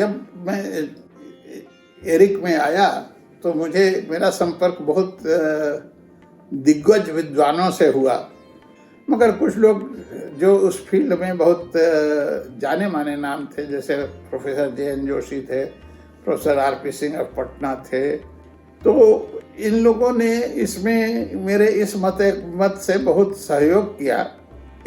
जब मैं एरिक में आया तो मुझे मेरा संपर्क बहुत दिग्गज विद्वानों से हुआ, मगर कुछ लोग जो उस फील्ड में बहुत जाने माने नाम थे, जैसे प्रोफेसर जे.एन. जोशी थे, professor R P. Singh of Patna थे, तो इन लोगों ने इसमें मेरे इस मत से बहुत सहयोग किया।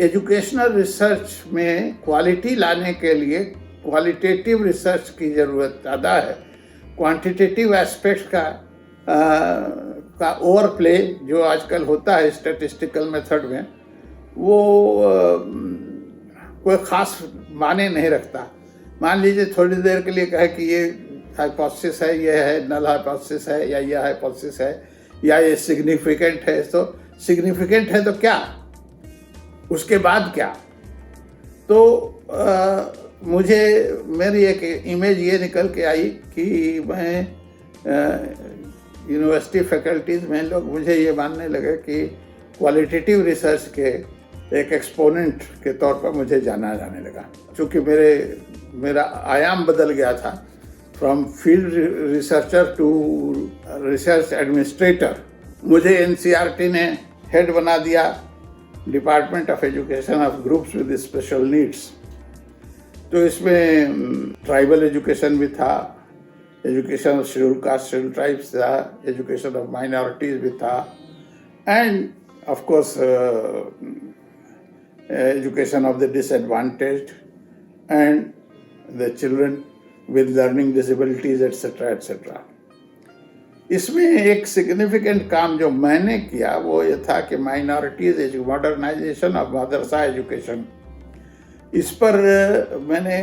एजुकेशनल रिसर्च में क्वालिटी लाने के लिए क्वालिटेटिव रिसर्च की ज़रूरत ज़्यादा है। क्वांटिटेटिव एस्पेक्ट का ओवरप्ले जो आजकल होता है स्टैटिस्टिकल मेथड में, वो कोई ख़ास माने नहीं रखता। मान लीजिए थोड़ी देर के लिए कहे कि ये हाइपोथेसिस है, ये है नल हाइपोथेसिस है, या ये हाइपोथेसिस है, या ये सिग्निफिकेंट है, तो सिग्निफिकेंट है तो क्या, उसके बाद क्या? तो मुझे मेरी एक इमेज ये निकल के आई कि मैं यूनिवर्सिटी फैकल्टीज़ में लोग मुझे ये मानने लगे कि क्वालिटेटिव रिसर्च के एक एक्सपोनेंट के तौर पर मुझे जाना जाने लगा। चूँकि मेरा आयाम बदल गया था, from field researcher to research administrator. मुझे एनसीईआरटी ने हेड बना दिया department of education of groups with special needs. तो इसमें ट्राइबल एजुकेशन भी था, education of schedule caste schedule tribes था, एजुकेशन ऑफ माइनॉरिटीज भी था, and of course education of the disadvantaged and the children with learning disabilities etcetera etcetera. इसमें एक significant काम जो मैंने किया वो ये था कि minorities modernisation of madrasa education, इस पर मैंने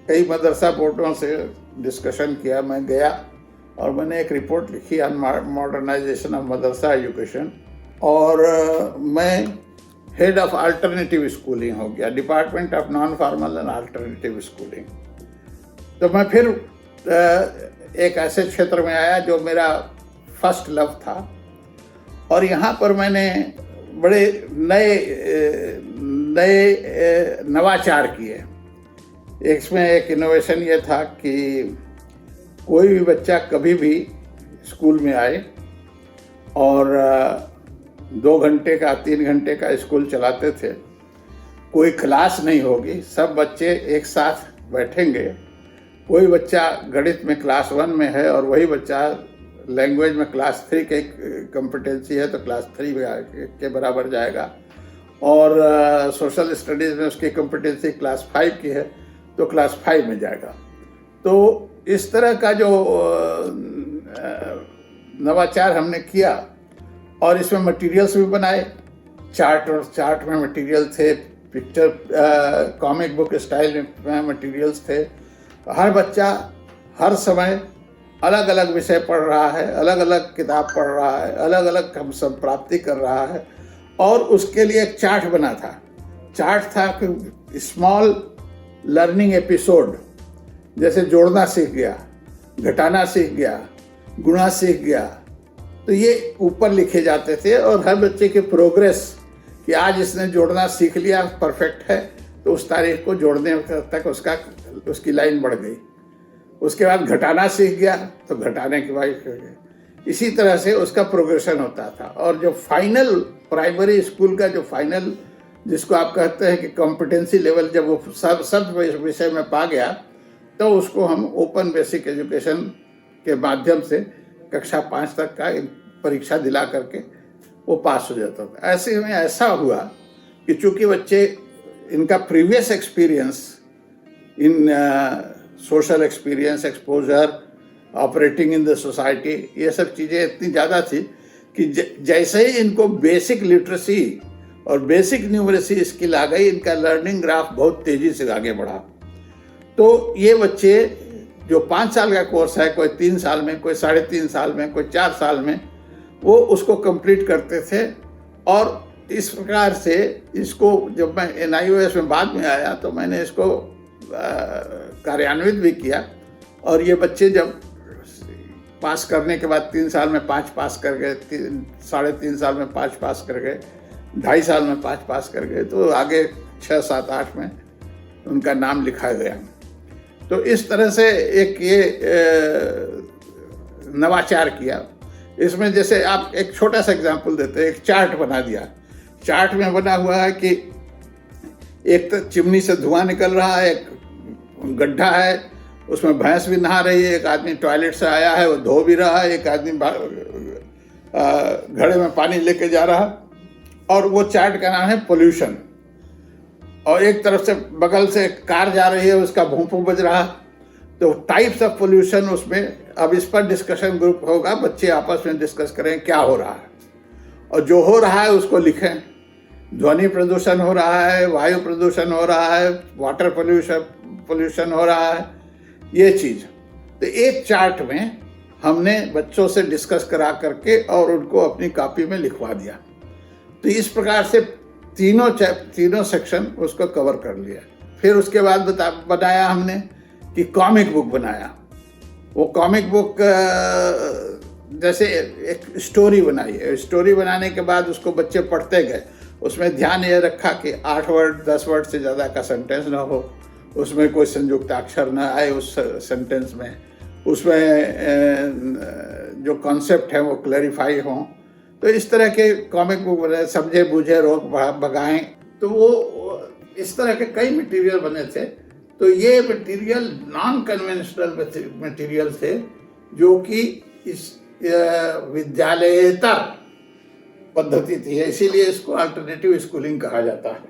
कई मदरसा बोर्डों से डिस्कशन किया। मैं गया और मैंने एक रिपोर्ट लिखी on modernisation of madrasa education, और मैं हेड ऑफ अल्टरनेटिव स्कूलिंग हो गया, department of non formal and alternative schooling. तो मैं फिर एक ऐसे क्षेत्र में आया जो मेरा फर्स्ट लव था, और यहाँ पर मैंने बड़े नए नवाचार किए। इसमें एक इनोवेशन ये था कि कोई भी बच्चा कभी भी स्कूल में आए और 2 घंटे का 3 घंटे का स्कूल चलाते थे, कोई क्लास नहीं होगी, सब बच्चे एक साथ बैठेंगे। कोई बच्चा गणित में क्लास 1 में है और वही बच्चा लैंग्वेज में क्लास 3 के कॉम्पिटेंसी है तो क्लास 3 के बराबर जाएगा, और सोशल स्टडीज़ में उसकी कॉम्पिटेंसी क्लास 5 की है तो क्लास 5 में जाएगा। तो इस तरह का जो नवाचार हमने किया, और इसमें मटेरियल्स भी बनाए, चार्ट में मटेरियल थे, पिक्चर कॉमिक बुक स्टाइल में मटेरियल्स थे। हर बच्चा हर समय अलग अलग विषय पढ़ रहा है, अलग अलग किताब पढ़ रहा है, अलग अलग संप्राप्ति कर रहा है, और उसके लिए एक चार्ट बना था। चार्ट था कि स्मॉल लर्निंग एपिसोड, जैसे जोड़ना सीख गया, घटाना सीख गया, गुणा सीख गया, तो ये ऊपर लिखे जाते थे, और हर बच्चे की प्रोग्रेस कि आज इसने जोड़ना सीख लिया, परफेक्ट है, तो उस तारीख को जोड़ने तक उसकी लाइन बढ़ गई। उसके बाद घटाना सीख गया तो घटाने के बाद इसी तरह से उसका प्रोग्रेशन होता था। और जो फाइनल प्राइमरी स्कूल का जो फाइनल, जिसको आप कहते हैं कि कॉम्पिटेंसी लेवल, जब वो सब विषय में पा गया, तो उसको हम ओपन बेसिक एजुकेशन के माध्यम से कक्षा 5 तक का परीक्षा दिला करके वो पास हो जाता था। ऐसे में ऐसा हुआ कि चूंकि बच्चे इनका previous experience in social experience, exposure, operating in the society, ये सब चीज़ें इतनी ज़्यादा थी कि जैसे ही इनको बेसिक लिटरेसी और बेसिक न्यूमरेसी स्किल आ गई, इनका लर्निंग ग्राफ बहुत तेज़ी से आगे बढ़ा। तो ये बच्चे जो 5 साल का कोर्स है, कोई 3 साल में, कोई 3.5 साल में, कोई 4 साल में, वो उसको कंप्लीट करते थे। और इस प्रकार से इसको जब मैं NIOS में बाद में आया तो मैंने इसको कार्यान्वित भी किया, और ये बच्चे जब पास करने के बाद 3 साल में 5 पास कर गए, 3.5 साल में 5 पास कर गए, 2.5 साल में 5 पास कर गए, तो आगे 6, 7, 8 में उनका नाम लिखा गया। तो इस तरह से एक ये नवाचार किया। इसमें जैसे आप एक छोटा सा एग्जांपल देते हैं, एक चार्ट बना दिया। चार्ट में बना हुआ है कि एक तो चिमनी से धुआं निकल रहा है, एक गड्ढा है, उसमें भैंस भी नहा रही है, एक आदमी टॉयलेट से आया है वो धो भी रहा है, एक आदमी घड़े में पानी लेके जा रहा है, और वो चार्ट का नाम है पोल्यूशन। और एक तरफ से बगल से कार जा रही है, उसका भूं बज रहा। तो टाइप्स ऑफ पोल्यूशन उसमें, अब इस पर डिस्कशन ग्रुप होगा, बच्चे आपस में डिस्कस करें क्या हो रहा है, और जो हो रहा है उसको लिखें। ध्वनि प्रदूषण हो रहा है, वायु प्रदूषण हो रहा है, वाटर पोल्यूशन हो रहा है, ये चीज। तो एक चार्ट में हमने बच्चों से डिस्कस करा करके और उनको अपनी कॉपी में लिखवा दिया। तो इस प्रकार से तीनों सेक्शन उसको कवर कर लिया। फिर उसके बाद बनाया हमने कि कॉमिक बुक बनाया। वो कॉमिक बुक जैसे एक स्टोरी बनाई है। स्टोरी बनाने के बाद उसको बच्चे पढ़ते गए। उसमें ध्यान ये रखा कि 8 वर्ड 10 वर्ड से ज़्यादा का सेंटेंस ना हो, उसमें कोई संयुक्ताक्षर ना आए उस सेंटेंस में, उसमें जो कॉन्सेप्ट है वो क्लैरिफाई हों। तो इस तरह के कॉमिक बुक बने, समझे बूझे रोक भगाएं। तो वो इस तरह के कई मटेरियल बने थे। तो ये मटेरियल नॉन कन्वेंशनल मटेरियल थे, जो कि इस विद्यालयेतर पद्धति थी, इसीलिए इसको अल्टरनेटिव स्कूलिंग कहा जाता है।